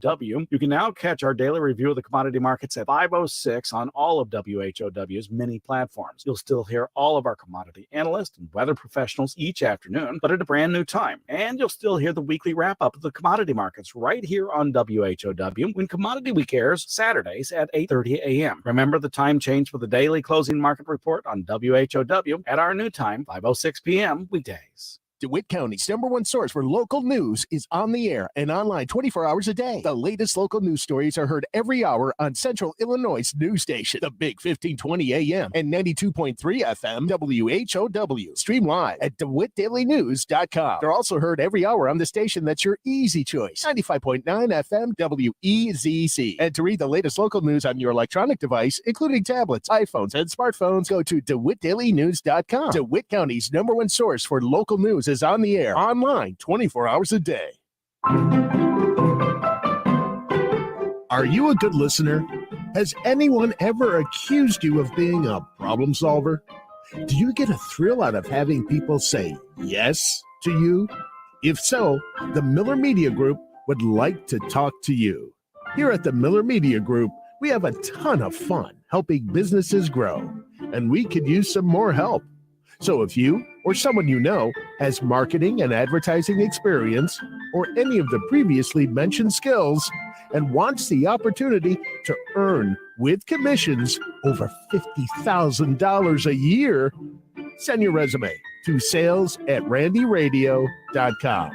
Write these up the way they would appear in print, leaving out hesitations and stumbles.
You can now catch our daily review of the commodity markets at 5:06 on all of WHOW's many platforms. You'll still hear all of our commodity analysts and weather professionals each afternoon, but at a brand new time. And you'll still hear the weekly wrap-up of the commodity markets right here on WHOW when Commodity Week airs Saturdays at 8:30 a.m. Remember the time change for the daily closing market report on WHOW at our new time, 5:06 p.m. weekdays. DeWitt County's #1 source for local news is on the air and online 24 hours a day. The latest local news stories are heard every hour on Central Illinois' news station, the Big 1520 AM and 92.3 FM WHOW. Stream live at DeWittDailyNews.com. They're also heard every hour on the station that's your easy choice, 95.9 FM WEZC. And to read the latest local news on your electronic device, including tablets, iPhones, and smartphones, go to DeWittDailyNews.com. DeWitt County's #1 source for local news is on the air, online 24 hours a day. Are you a good listener? Has anyone ever accused you of being a problem solver? Do you get a thrill out of having people say yes to you? If so, the Miller Media Group would like to talk to you. Here at the Miller Media Group, we have a ton of fun helping businesses grow, and we could use some more help. So if you or someone you know has marketing and advertising experience or any of the previously mentioned skills and wants the opportunity to earn with commissions over $50,000 a year, send your resume to sales@randyradio.com.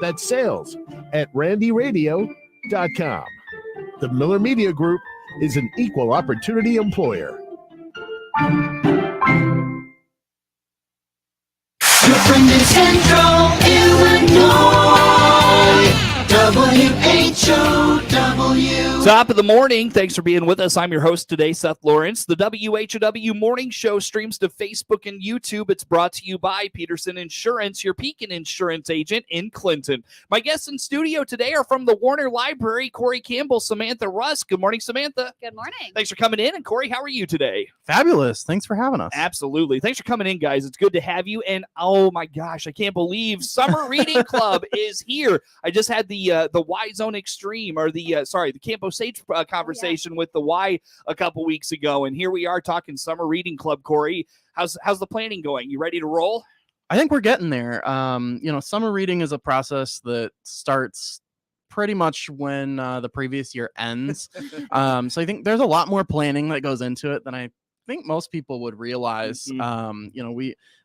That's sales@randyradio.com. The Miller Media Group is an equal opportunity employer. From the Central Illinois, WHOW. Top of the morning. Thanks for being with us. I'm your host today, Seth Lawrence. The WHOW Morning Show streams to Facebook and YouTube. It's brought to you by Peterson Insurance, your Pekin Insurance agent in Clinton. My guests in studio today are from the Warner Library, Corey Campbell, Samantha Russ. Good morning, Samantha. Good morning. Thanks for coming in. And Corey, how are you today? Fabulous. Thanks for having us. Absolutely. Thanks for coming in, guys. It's good to have you. And oh my gosh, I can't believe Summer Reading Club is here. I just had the Y Zone Extreme, or the Campo Sage conversation with the Y a couple weeks ago, and here we are talking Summer Reading Club. Corey, how's the planning going? You ready to roll? I think we're getting there. Summer reading is a process that starts pretty much when the previous year ends. So I think there's a lot more planning that goes into it than I think most people would realize.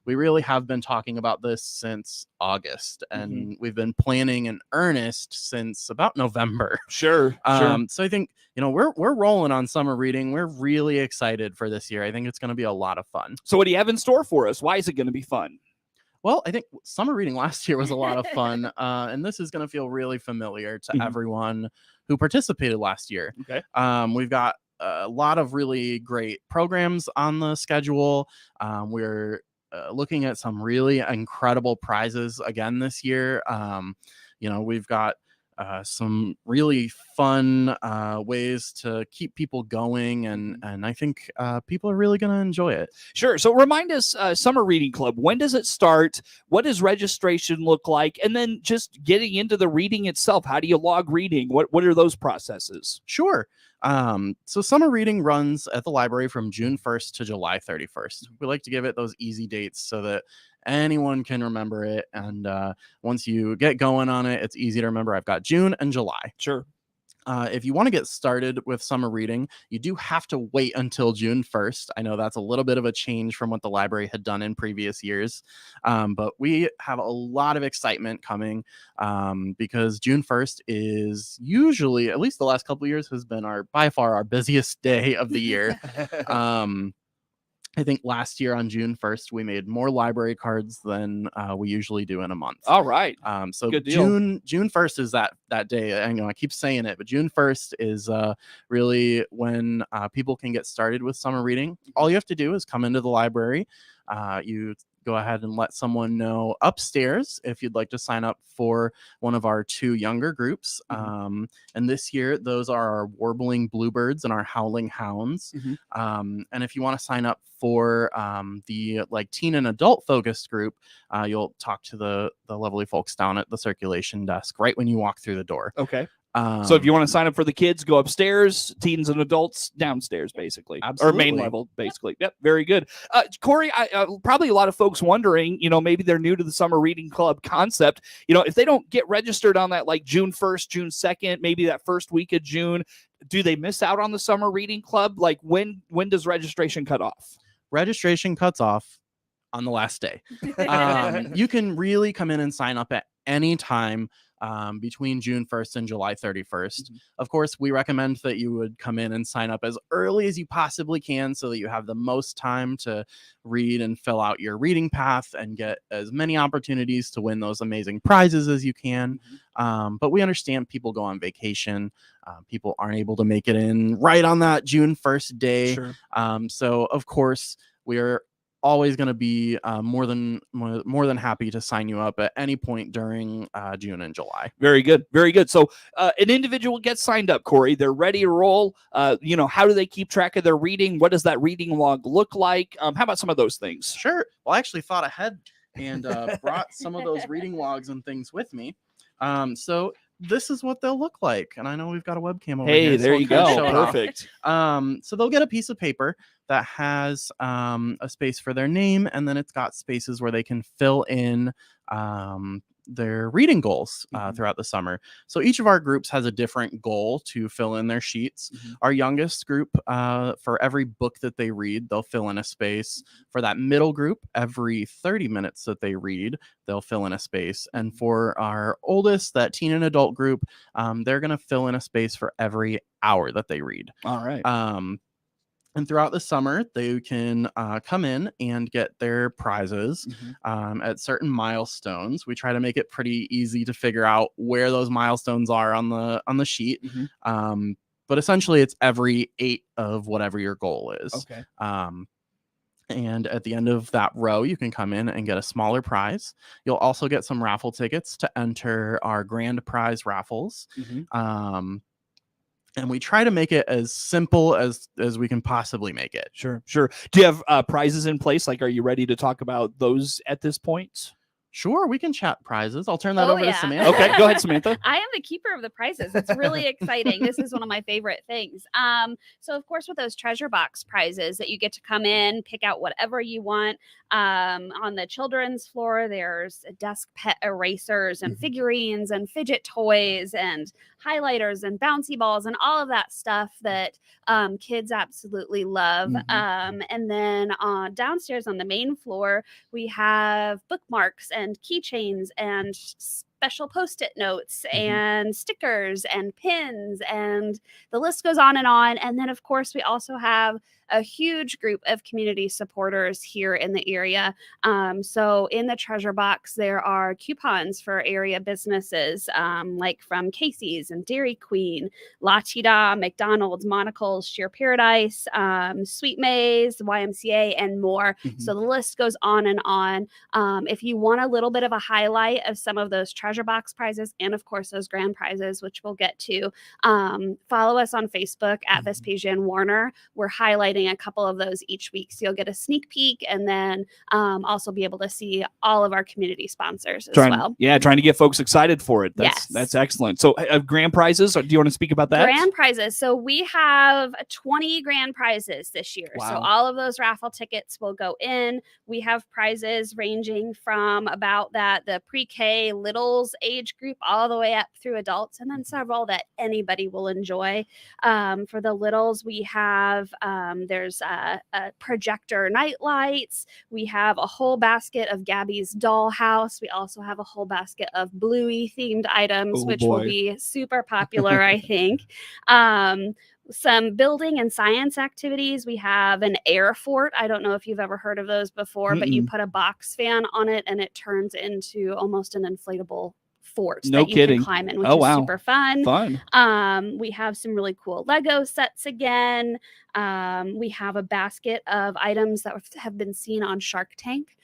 We really have been talking about this since August, and we've been planning in earnest since about November. Sure. So I think, we're rolling on summer reading. We're really excited for this year. I think it's going to be a lot of fun. So what do you have in store for us? Why is it going to be fun? Well, I think summer reading last year was a lot of fun, and this is going to feel really familiar to everyone who participated last year. Okay. We've got a lot of really great programs on the schedule. We're looking at some really incredible prizes again this year. We've got some really fun ways to keep people going, and I think people are really going to enjoy it. Sure. So remind us, Summer Reading Club, when does it start? What does registration look like? And then just getting into the reading itself, how do you log reading? What are those processes? Sure. So summer reading runs at the library from June 1st to July 31st. We like to give it those easy dates so that anyone can remember it. And once you get going on it, it's easy to remember. I've got June and July. Sure. If you want to get started with summer reading, you do have to wait until June 1st. I know that's a little bit of a change from what the library had done in previous years, but we have a lot of excitement coming because June 1st is usually, at least the last couple of years, has been by far our busiest day of the year. I think last year on June 1st, we made more library cards than we usually do in a month. All right. So good deal. June 1st is that day. I keep saying it, but June 1st is really when people can get started with summer reading. All you have to do is come into the library. You go ahead and let someone know upstairs if you'd like to sign up for one of our two younger groups. And this year, those are our Warbling Bluebirds and our Howling Hounds. And if you want to sign up for the teen and adult focused group, you'll talk to the lovely folks down at the circulation desk right when you walk through the door. Okay. So if you want to sign up for the kids, go upstairs, teens and adults downstairs, basically, or main Absolutely. level, basically. Yep, very good. Corey, probably a lot of folks wondering, maybe they're new to the summer reading club concept. If they don't get registered on that, like June 1st, June 2nd, maybe that first week of June, do they miss out on the summer reading club? Like when does registration cut off? Registration cuts off on the last day. You can really come in and sign up at any time between June 1st and July 31st. Of course, we recommend that you would come in and sign up as early as you possibly can so that you have the most time to read and fill out your reading path and get as many opportunities to win those amazing prizes as you can. But we understand people go on vacation. People aren't able to make it in right on that June 1st day. Sure. So, of course, we're always going to be more than happy to sign you up at any point during June and July. Very good. Very good. So an individual gets signed up, Corey. They're ready to roll. How do they keep track of their reading? What does that reading log look like? How about some of those things? Sure. Well, I actually thought ahead and brought some of those reading logs and things with me. So this is what they'll look like. And I know we've got a webcam over here. Hey, there so you I'll kinda go. show it off. Perfect. So they'll get a piece of paper that has a space for their name, and then it's got spaces where they can fill in their reading goals throughout the summer. So each of our groups has a different goal to fill in their sheets. Our youngest group, for every book that they read, they'll fill in a space. For that middle group, every 30 minutes that they read, they'll fill in a space. And for our oldest, that teen and adult group, they're going to fill in a space for every hour that they read. All right. And throughout the summer, they can come in and get their prizes at certain milestones. We try to make it pretty easy to figure out where those milestones are on the sheet. But essentially, it's every 8 of whatever your goal is. Okay. And at the end of that row, you can come in and get a smaller prize. You'll also get some raffle tickets to enter our grand prize raffles. And we try to make it as simple as we can possibly make it. Sure. Do you have prizes in place? Like, are you ready to talk about those at this point? Sure, we can chat prizes. I'll turn that over to Samantha. Okay, go ahead, Samantha. I am the keeper of the prizes. It's really exciting. This is one of my favorite things. So of course, with those treasure box prizes that you get to come in, pick out whatever you want. On the children's floor, there's desk pet erasers and figurines and fidget toys and highlighters and bouncy balls and all of that stuff that kids absolutely love. And then downstairs on the main floor, we have bookmarks and keychains and special post-it notes and stickers and pins, and the list goes on. And then of course we also have a huge group of community supporters here in the area. So in the treasure box, there are coupons for area businesses, like from Casey's and Dairy Queen, La Tida, McDonald's, Monocle's, Sheer Paradise, Sweet Maze, YMCA, and more. So the list goes on and on. If you want a little bit of a highlight of some of those treasure box prizes, and of course those grand prizes, which we'll get to, follow us on Facebook at Vespasia and Warner. We're highlighting a couple of those each week, so you'll get a sneak peek, and then also be able to see all of our community sponsors as well. Yeah, trying to get folks excited for it. Yes. That's excellent. So grand prizes, or do you want to speak about that? Grand prizes. So we have 20 grand prizes this year. Wow. So all of those raffle tickets will go in. We have prizes ranging from about the pre-K littles age group all the way up through adults, and then several that anybody will enjoy. For the littles, we have there's a projector night lights. We have a whole basket of Gabby's dollhouse. We also have a whole basket of Bluey themed items, which will be super popular, I think. Some building and science activities. We have an air fort. I don't know if you've ever heard of those before, but you put a box fan on it and it turns into almost an inflatable fort No that you kidding. can climb in, which is super fun. We have some really cool Lego sets again. We have a basket of items that have been seen on Shark Tank.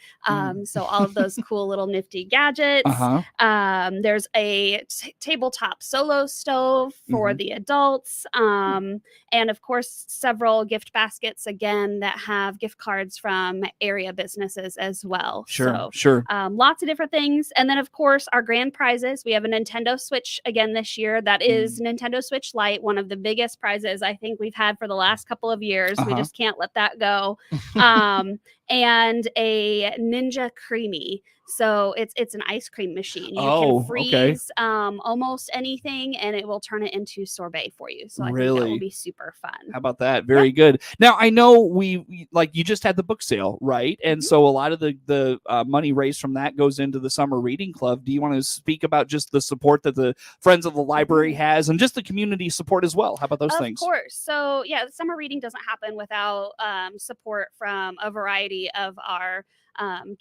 So all of those cool little nifty gadgets. There's a tabletop solo stove for the adults. And of course, several gift baskets again that have gift cards from area businesses as well. Sure. Lots of different things. And then of course, our grand prizes prizes. We have a Nintendo Switch again this year. That is Nintendo Switch Lite, one of the biggest prizes I think we've had for the last couple of years. We just can't let that go. And a Ninja Creamy. So it's an ice cream machine. You can freeze almost anything, and it will turn it into sorbet for you. So I think that will be super fun. How about that? Very good. Now I know we like you just had the book sale, right? And so a lot of the money raised from that goes into the summer reading club. Do you want to speak about just the support that the Friends of the Library has, and just the community support as well? How about those things? Of course. So yeah, summer reading doesn't happen without support from a variety of our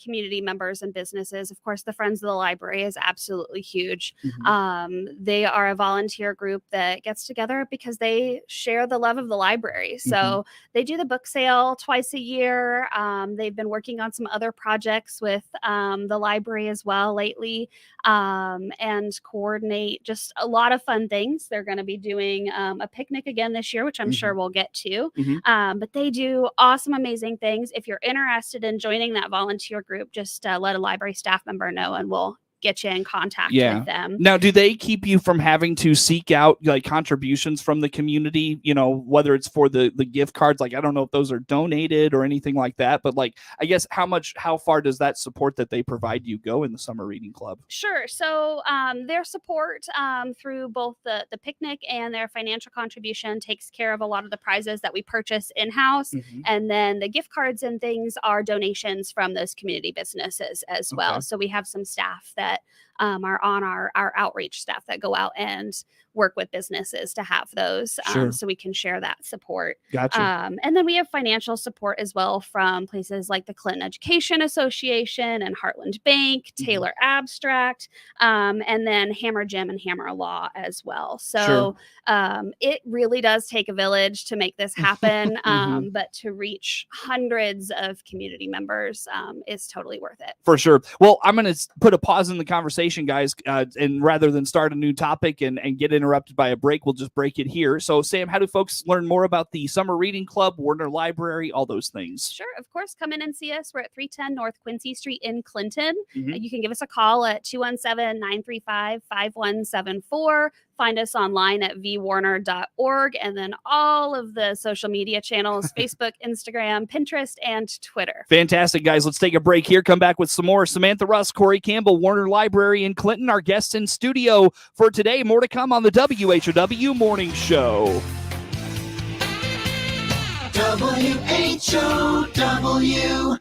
community members and businesses. Of course, the Friends of the Library is absolutely huge. They are a volunteer group that gets together because they share the love of the library. So they do the book sale twice a year. They've been working on some other projects with the library as well lately, and coordinate just a lot of fun things. They're going to be doing a picnic again this year, which I'm sure we'll get to. But they do awesome, amazing things. If you're interested in joining that volunteer group, just let a library staff member know and we'll get you in contact with them. Now, do they keep you from having to seek out like contributions from the community, you know, whether it's for the gift cards? Like, I don't know if those are donated or anything like that, but like, I guess how far does that support that they provide you go in the summer reading club? Sure. So their support through both the picnic and their financial contribution takes care of a lot of the prizes that we purchase in-house. And then the gift cards and things are donations from those community businesses as well. So we have some staff that are on our outreach staff that go out and work with businesses to have those, so we can share that support. Gotcha. And then we have financial support as well from places like the Clinton Education Association and Heartland Bank, Taylor Abstract, and then Hammer Gym and Hammer Law as well. So it really does take a village to make this happen, but to reach hundreds of community members is totally worth it. For sure. Well, I'm going to put a pause in the conversation, guys, and rather than start a new topic and get interrupted by a break, we'll just break it here. So, Sam, how do folks learn more about the Summer Reading Club, Warner Library, all those things? Sure. Of course, come in and see us. We're at 310 North Quincy Street in Clinton. You can give us a call at 217-935-5174. Find us online at vwarner.org, and then all of the social media channels, Facebook, Instagram, Pinterest, and Twitter. Fantastic, guys. Let's take a break here. Come back with some more. Samantha Russ, Corey Campbell, Warner Library in Clinton, our guests in studio for today. More to come on the WHOW Morning Show. WHOW.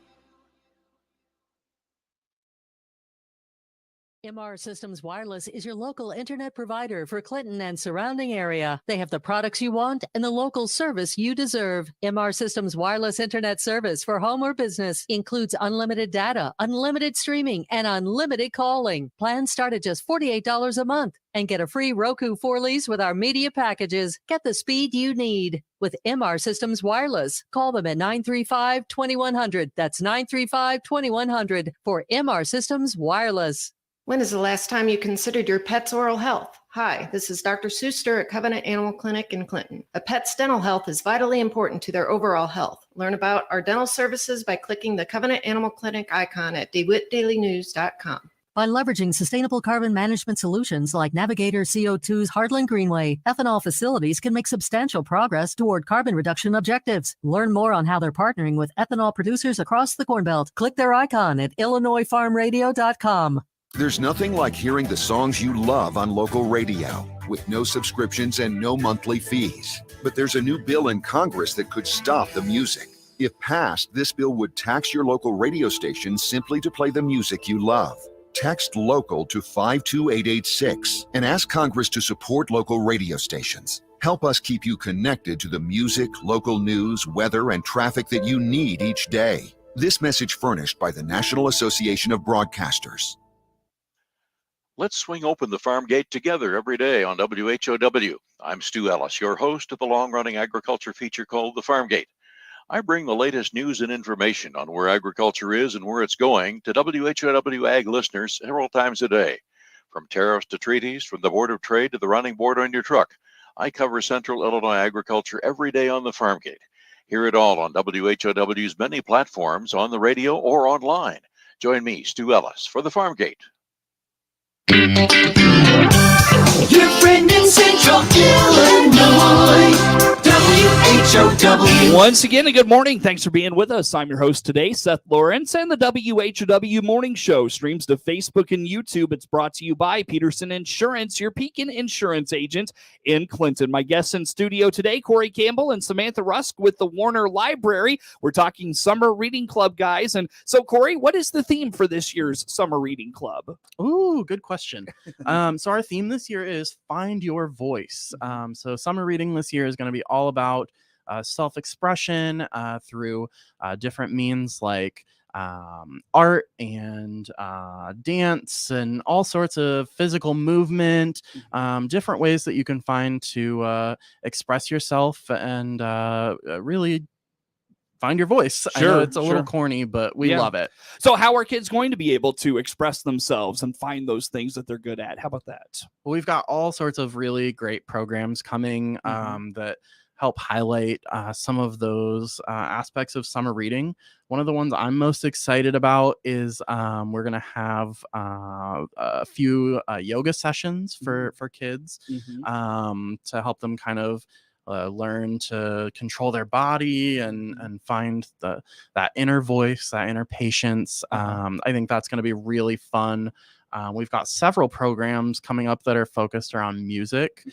MR Systems Wireless is your local internet provider for Clinton and surrounding area. They have the products you want and the local service you deserve. MR Systems Wireless Internet service for home or business includes unlimited data, unlimited streaming, and unlimited calling. Plans start at just $48 a month and get a free Roku 4-lease with our media packages. Get the speed you need with MR Systems Wireless. Call them at 935-2100. That's 935-2100 for MR Systems Wireless. When is the last time you considered your pet's oral health? Hi, this is Dr. Seuster at Covenant Animal Clinic in Clinton. A pet's dental health is vitally important to their overall health. Learn about our dental services by clicking the Covenant Animal Clinic icon at DeWittDailyNews.com. By leveraging sustainable carbon management solutions like Navigator CO2's Heartland Greenway, ethanol facilities can make substantial progress toward carbon reduction objectives. Learn more on how they're partnering with ethanol producers across the Corn Belt. Click their icon at IllinoisFarmRadio.com. There's nothing like hearing the songs you love on local radio with no subscriptions and no monthly fees. But there's a new bill in Congress that could stop the music. If passed, this bill would tax your local radio station simply to play the music you love. Text LOCAL to 52886 and ask Congress to support local radio stations. Help us keep you connected to the music, local news, weather, and traffic that you need each day. This message furnished by the National Association of Broadcasters. Let's swing open the farm gate together every day on WHOW. I'm Stu Ellis, your host of the long-running agriculture feature called The Farm Gate. I bring the latest news and information on where agriculture is and where it's going to WHOW Ag listeners several times a day. From tariffs to treaties, from the Board of Trade to the running board on your truck, I cover Central Illinois agriculture every day on The Farm Gate. Hear it all on WHOW's many platforms on the radio or online. Join me, Stu Ellis, for The Farm Gate. Your friend in Central Illinois, WHOW. Once again, a good morning. Thanks for being with us. I'm your host today, Seth Lawrence, and the WHOW Morning Show streams to Facebook and YouTube. It's brought to you by Peterson Insurance, your Pekin insurance agent in Clinton. My guests in studio today, Corey Campbell and Samantha Rusk with the Warner Library. We're talking Summer Reading Club, guys. And so, Corey, what is the theme for this year's Summer Reading Club? Ooh, good question. So our theme this year is Find Your Voice. So summer reading this year is going to be all about self-expression through different means like art and dance and all sorts of physical movement, different ways that you can find to express yourself and really find your voice. I know it's a little corny, but we love it. So how are kids going to be able to express themselves and find those things that they're good at? How about that? Well, we've got all sorts of really great programs coming that help highlight some of those aspects of summer reading. One of the ones I'm most excited about is we're going to have a few yoga sessions for kids to help them kind of learn to control their body and find that inner voice, that inner patience. I think that's going to be really fun. We've got several programs coming up that are focused around music.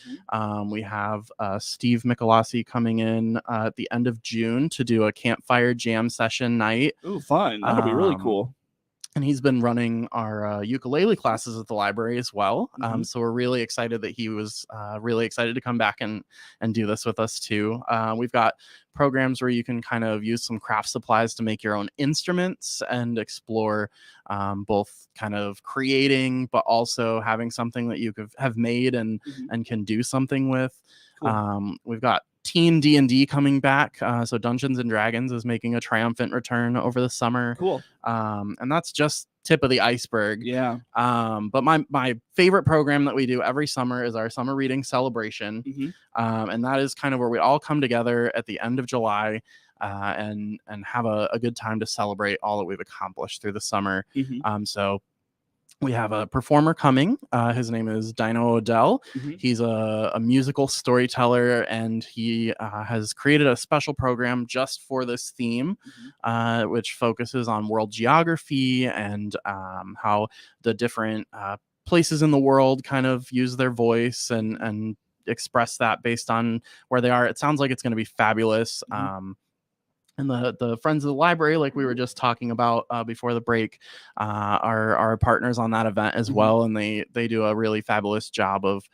We have Steve Michelossi coming in at the end of June to do a campfire jam session night. Ooh, fun. That'll be really cool. And he's been running our ukulele classes at the library as well. So we're really excited that he was really excited to come back and do this with us too. We've got programs where you can kind of use some craft supplies to make your own instruments and explore both kind of creating, but also having something that you have made and can do something with. Cool. We've got Teen D&D coming back. So Dungeons and Dragons is making a triumphant return over the summer. Cool. And that's just tip of the iceberg. Yeah. But my favorite program that we do every summer is our summer reading celebration. And that is kind of where we all come together at the end of July and have a good time to celebrate all that we've accomplished through the summer. So we have a performer coming. His name is Dino Odell. He's a musical storyteller, and he has created a special program just for this theme, which focuses on world geography and how the different places in the world kind of use their voice and express that based on where they are. It sounds like it's going to be fabulous. And the Friends of the Library, like we were just talking about before the break, are partners on that event as well. And they do a really fabulous job of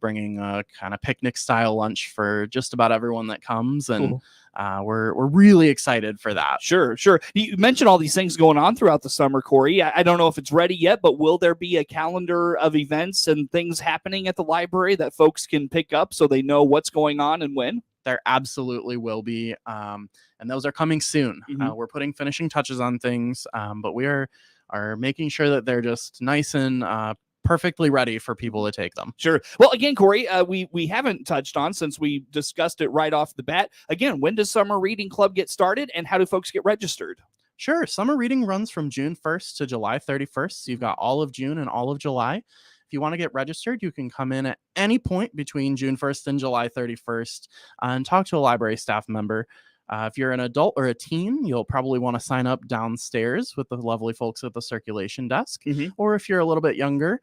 bringing a kind of picnic style lunch for just about everyone that comes. And we're really excited for that. Sure. You mentioned all these things going on throughout the summer, Corey. I don't know if it's ready yet, but will there be a calendar of events and things happening at the library that folks can pick up so they know what's going on and when? There absolutely will be. And those are coming soon. We're putting finishing touches on things, but we are making sure that they're just nice and perfectly ready for people to take them. Sure. Well, again, Corey, we haven't touched on, since we discussed it right off the bat. Again, when does Summer Reading Club get started, and how do folks get registered? Sure. Summer reading runs from June 1st to July 31st. So you've got all of June and all of July. If you want to get registered, you can come in at any point between June 1st and July 31st and talk to a library staff member. If you're an adult or a teen, you'll probably want to sign up downstairs with the lovely folks at the circulation desk. Or if you're a little bit younger,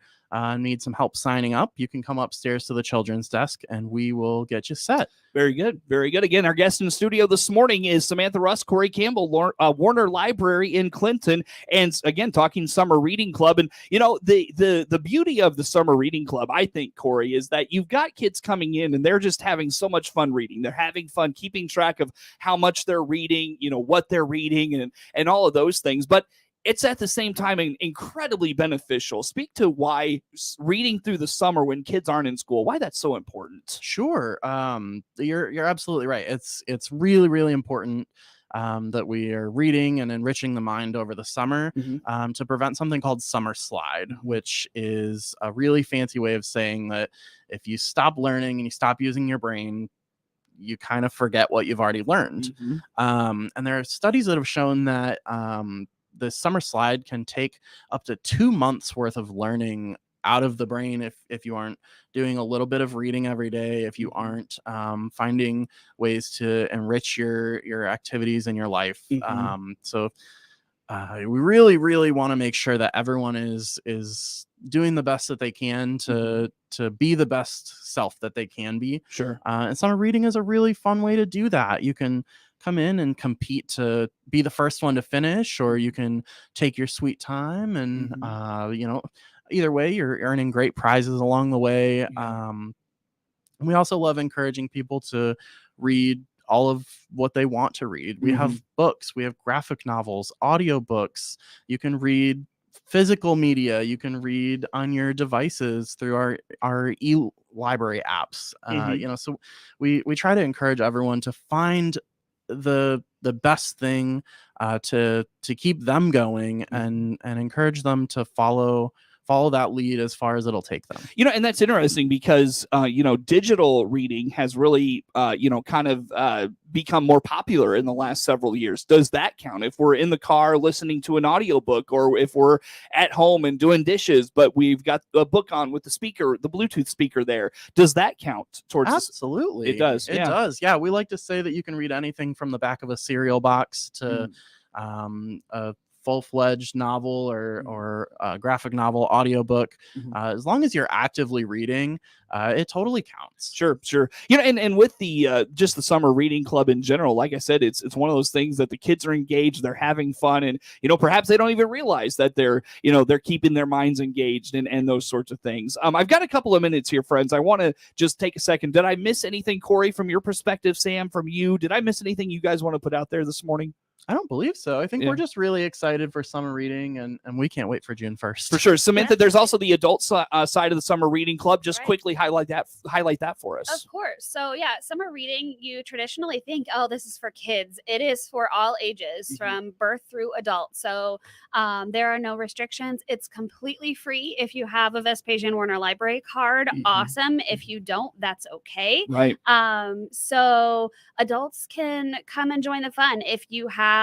need some help signing up, you can come upstairs to the children's desk and we will get you set. Very good. Very good. Again, our guest in the studio this morning is Samantha Rusk, Corey Campbell, Warner Library in Clinton. And again, talking Summer Reading Club. And, you know, the beauty of the Summer Reading Club, I think, Corey, is that you've got kids coming in and they're just having so much fun reading. They're having fun keeping track of how much they're reading, you know, what they're reading and all of those things. But it's at the same time incredibly beneficial. Speak to why reading through the summer when kids aren't in school, why that's so important. Sure. You're absolutely right. It's really, really important that we are reading and enriching the mind over the summer to prevent something called summer slide, which is a really fancy way of saying that if you stop learning and you stop using your brain, you kind of forget what you've already learned. And there are studies that have shown that the summer slide can take up to 2 months worth of learning out of the brain if you aren't doing a little bit of reading every day, if you aren't finding ways to enrich your activities in your life. So we really want to make sure that everyone is doing the best that they can to be the best self that they can be. Sure. And summer reading is a really fun way to do that. You can come in and compete to be the first one to finish, or you can take your sweet time and either way you're earning great prizes along the way. We also love encouraging people to read all of what they want to read. We have books, we have graphic novels, audiobooks. You can read physical media. You can read on your devices through our e-library apps. So we try to encourage everyone to find the best thing to keep them going and encourage them to follow that lead as far as it'll take them. And that's interesting because digital reading has really kind of become more popular in the last several years. Does that count if we're in the car listening to an audiobook, or if we're at home and doing dishes but we've got a book on with the speaker, the Bluetooth speaker there? Does that count towards Absolutely. It does. It does. Yeah, we like to say that you can read anything from the back of a cereal box to a full-fledged novel or a graphic novel audiobook. As long as you're actively reading, it totally counts. Sure. And with the just the summer reading club in general, like I said, it's one of those things that the kids are engaged, they're having fun, and perhaps they don't even realize that they're keeping their minds engaged and those sorts of things. I've got a couple of minutes here, friends. I want to just take a second. Did I miss anything, Corey, from your perspective? Sam, from you, did I miss anything you guys want to put out there this morning? I don't believe so. I think we're just really excited for summer reading, and we can't wait for June 1st. For sure. Samantha, there's also the adult side of the summer reading club. Just quickly highlight that for us. Of course. So summer reading, you traditionally think, oh, this is for kids. It is for all ages from birth through adult. So there are no restrictions. It's completely free. If you have a Vespasian Warner Library card, awesome. If you don't, that's okay. Right. So adults can come and join the fun. If you have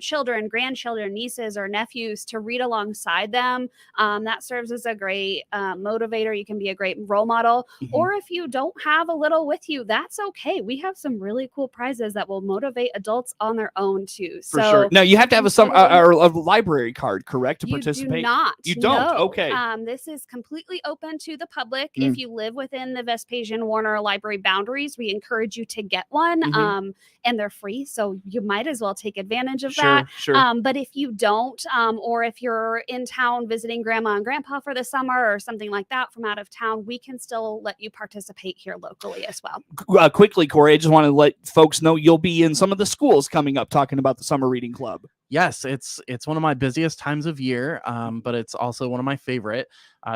children, grandchildren, nieces, or nephews to read alongside them, that serves as a great motivator. You can be a great role model. Or if you don't have a little with you, that's okay. We have some really cool prizes that will motivate adults on their own too. For sure. Now you have to have a library card, correct, to participate? You do not. You don't? No. Okay. This is completely open to the public. If you live within the Vespasian Warner Library boundaries, we encourage you to get one. And they're free, so you might as well take advantage of that. Sure. But if you don't, or if you're in town visiting grandma and grandpa for the summer or something like that from out of town, we can still let you participate here locally as well. Quickly, Corey, I just want to let folks know you'll be in some of the schools coming up talking about the summer reading club. Yes, it's one of my busiest times of year, but it's also one of my favorite.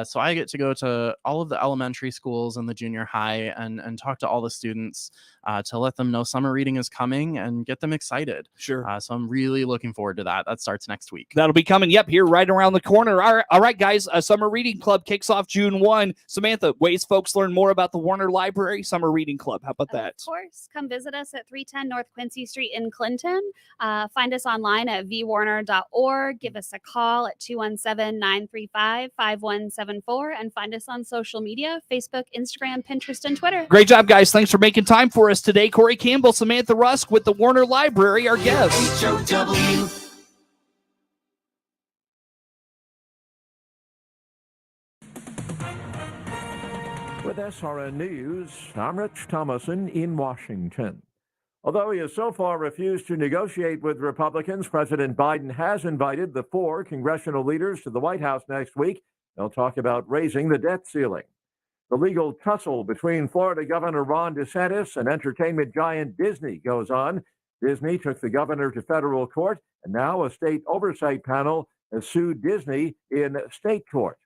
So I get to go to all of the elementary schools and the junior high and talk to all the students to let them know summer reading is coming and get them excited. Sure. So I'm really looking forward to that. That starts next week. That'll be coming, here right around the corner. All right, guys, Summer Reading Club kicks off June 1. Samantha, ways folks learn more about the Warner Library Summer Reading Club. How about that? Of course. Come visit us at 310 North Quincy Street in Clinton. Find us online at vwarner.org. Give us a call at 217-935-5174 and find us on social media, Facebook, Instagram, Pinterest, and Twitter. Great job, guys. Thanks for making time for us today. Corey Campbell, Samantha Rusk with the Warner Library, our guests. WHOW. With SRN News, I'm Rich Thomason in Washington. Although he has so far refused to negotiate with Republicans, President Biden has invited the 4 congressional leaders to the White House next week. They'll talk about raising the debt ceiling. The legal tussle between Florida Governor Ron DeSantis and entertainment giant Disney goes on. Disney took the governor to federal court, and now a state oversight panel has sued Disney in state court.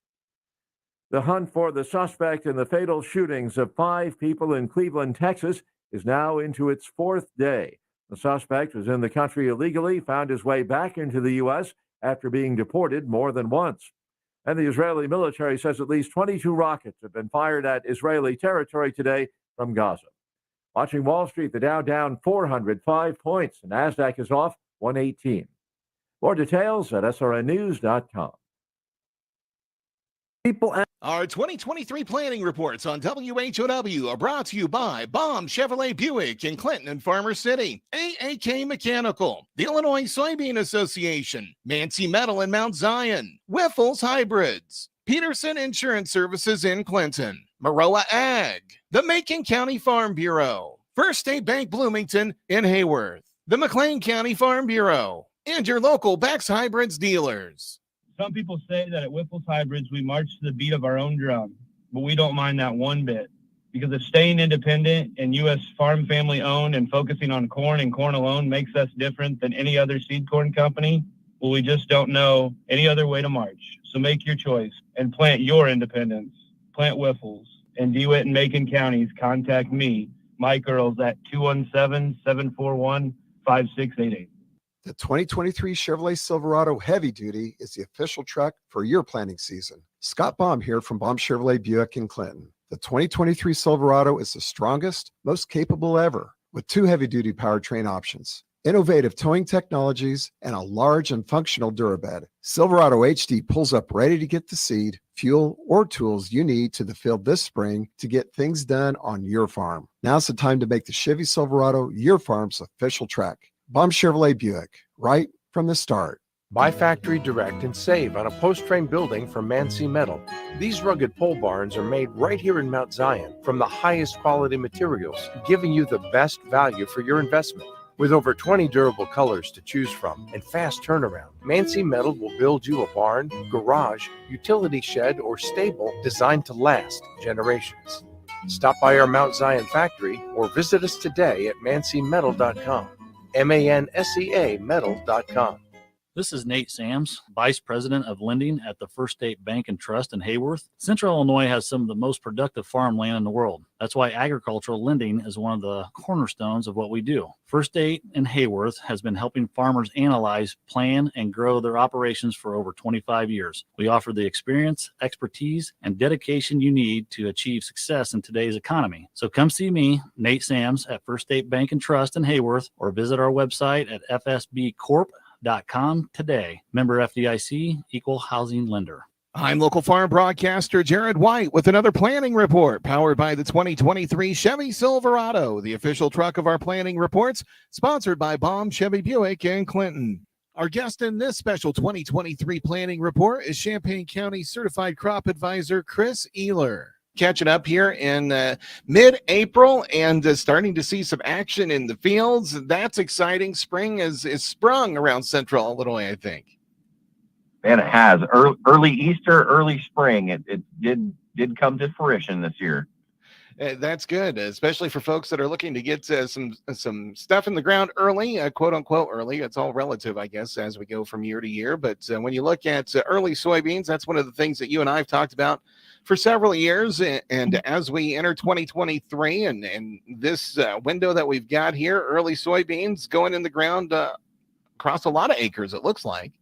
The hunt for the suspect in the fatal shootings of 5 people in Cleveland, Texas, is now into its 4th day. The suspect was in the country illegally, found his way back into the U.S. after being deported more than once. And the Israeli military says at least 22 rockets have been fired at Israeli territory today from Gaza. Watching Wall Street, the Dow down 405 points. The NASDAQ is off 118. More details at srnnews.com. Our 2023 planning reports on WHOW are brought to you by Baum Chevrolet Buick in Clinton and Farmer City, AAK Mechanical, the Illinois Soybean Association, Mancy Metal in Mount Zion, Wiffles Hybrids, Peterson Insurance Services in Clinton, Maroa Ag, the Macon County Farm Bureau, First State Bank Bloomington in Hayworth, the McLean County Farm Bureau, and your local Beck's Hybrids dealers. Some people say that at Whipple's Hybrids, we march to the beat of our own drum, but we don't mind that one bit. Because if staying independent and U.S. farm family owned and focusing on corn and corn alone makes us different than any other seed corn company, well, we just don't know any other way to march. So make your choice and plant your independence. Plant Whiffles. In DeWitt and Macon counties, contact me, Mike Earls, at 217-741-5688. The 2023 Chevrolet Silverado Heavy Duty is the official truck for your planting season. Scott Baum here from Baum Chevrolet Buick in Clinton. The 2023 Silverado is the strongest, most capable ever, with 2 heavy-duty powertrain options, innovative towing technologies, and a large and functional Durabed. Silverado HD pulls up ready to get the seed, fuel, or tools you need to the field this spring to get things done on your farm. Now's the time to make the Chevy Silverado your farm's official truck. Baum Chevrolet Buick, right from the start. Buy factory direct and save on a post-frame building from Mancy Metal. These rugged pole barns are made right here in Mount Zion from the highest quality materials, giving you the best value for your investment. With over 20 durable colors to choose from and fast turnaround, Mancy Metal will build you a barn, garage, utility shed, or stable designed to last generations. Stop by our Mount Zion factory or visit us today at mancymetal.com. MANSEA metal.com. This is Nate Sams, Vice President of Lending at the First State Bank and Trust in Hayworth. Central Illinois has some of the most productive farmland in the world. That's why agricultural lending is one of the cornerstones of what we do. First State in Hayworth has been helping farmers analyze, plan, and grow their operations for over 25 years. We offer the experience, expertise, and dedication you need to achieve success in today's economy. So come see me, Nate Sams, at First State Bank and Trust in Hayworth, or visit our website at fsbcorp.com today. Member FDIC, Equal Housing Lender. I'm local farm broadcaster Jared White with another planning report powered by the 2023 Chevy Silverado, the official truck of our planning reports, sponsored by Baum Chevy Buick in Clinton. Our guest in this special 2023 planning report is Champaign County Certified Crop Advisor Chris Ehler. Catching up here in mid-April and starting to see some action in the fields. That's exciting. Spring is sprung around Central Illinois, I think. And it has. Early Easter, early spring. It did come to fruition this year. That's good, especially for folks that are looking to get some stuff in the ground early, quote unquote early. It's all relative, I guess, as we go from year to year. But when you look at early soybeans, that's one of the things that you and I have talked about for several years. And as we enter 2023 and this window that we've got here, early soybeans going in the ground across a lot of acres, it looks like.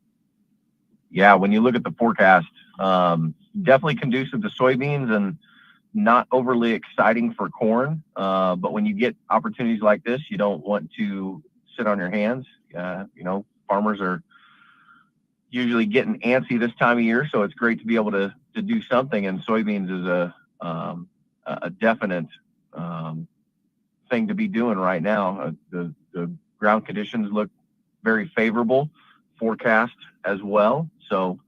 Yeah, when you look at the forecast, definitely conducive to soybeans and not overly exciting for corn. But when you get opportunities like this, you don't want to sit on your hands. Farmers are usually getting antsy this time of year, so it's great to be able to do something. And soybeans is a definite thing to be doing right now. The ground conditions look very favorable, forecast as well. So,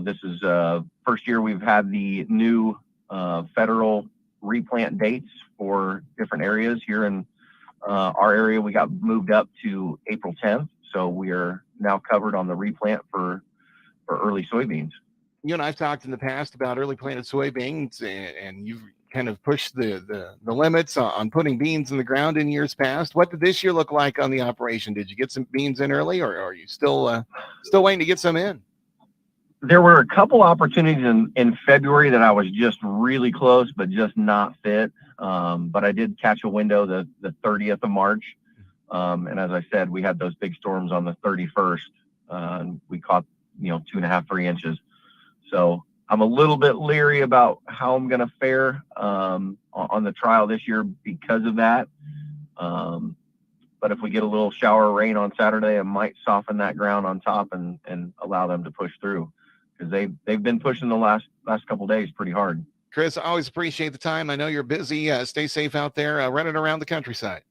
this is first year we've had the new federal replant dates for different areas here in our area. We got moved up to April 10th. So we are now covered on the replant for early soybeans. You and I've talked in the past about early planted soybeans, and you've kind of pushed the limits on putting beans in the ground in years past. What did this year look like on the operation? Did you get some beans in early, or are you still waiting to get some in? There were a couple opportunities in February that I was just really close, but just not fit. But I did catch a window the 30th of March. And as I said, we had those big storms on the 31st. And we caught, 2.5, 3 inches. So I'm a little bit leery about how I'm going to fare on the trial this year because of that. But if we get a little shower of rain on Saturday, it might soften that ground on top and allow them to push through. because they've been pushing the last couple days pretty hard. Chris, I always appreciate the time. I know you're busy. Stay safe out there running around the countryside.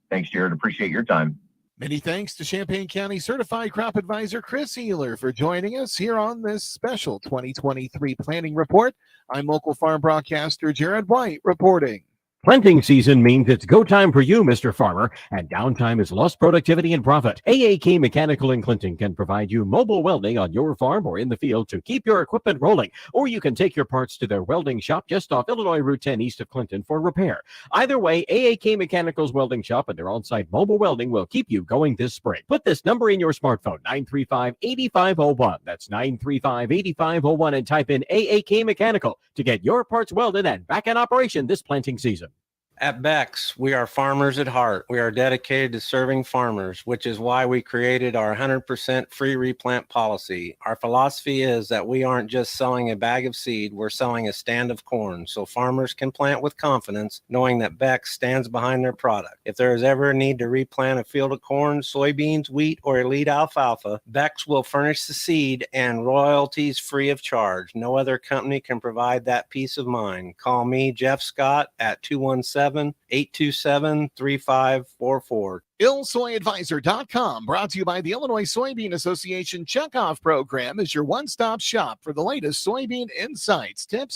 Thanks, Jared. Appreciate your time. Many thanks to Champaign County Certified Crop Advisor Chris Ealer for joining us here on this special 2023 Planting Report. I'm local farm broadcaster Jared White reporting. Planting season means it's go time for you, Mr. Farmer, and downtime is lost productivity and profit. AAK Mechanical in Clinton can provide you mobile welding on your farm or in the field to keep your equipment rolling, or you can take your parts to their welding shop just off Illinois Route 10 east of Clinton for repair. Either way, AAK Mechanical's welding shop and their on-site mobile welding will keep you going this spring. Put this number in your smartphone, 935-8501. That's 935-8501, and type in AAK Mechanical to get your parts welded and back in operation this planting season. At Beck's, we are farmers at heart. We are dedicated to serving farmers, which is why we created our 100% free replant policy. Our philosophy is that we aren't just selling a bag of seed, we're selling a stand of corn, so farmers can plant with confidence, knowing that Beck's stands behind their product. If there is ever a need to replant a field of corn, soybeans, wheat, or elite alfalfa, Beck's will furnish the seed and royalties free of charge. No other company can provide that peace of mind. Call me, Jeff Scott, at 217-827-3544. IllSoyAdvisor.com, brought to you by the Illinois Soybean Association Checkoff Program, is your one-stop shop for the latest soybean insights, tips,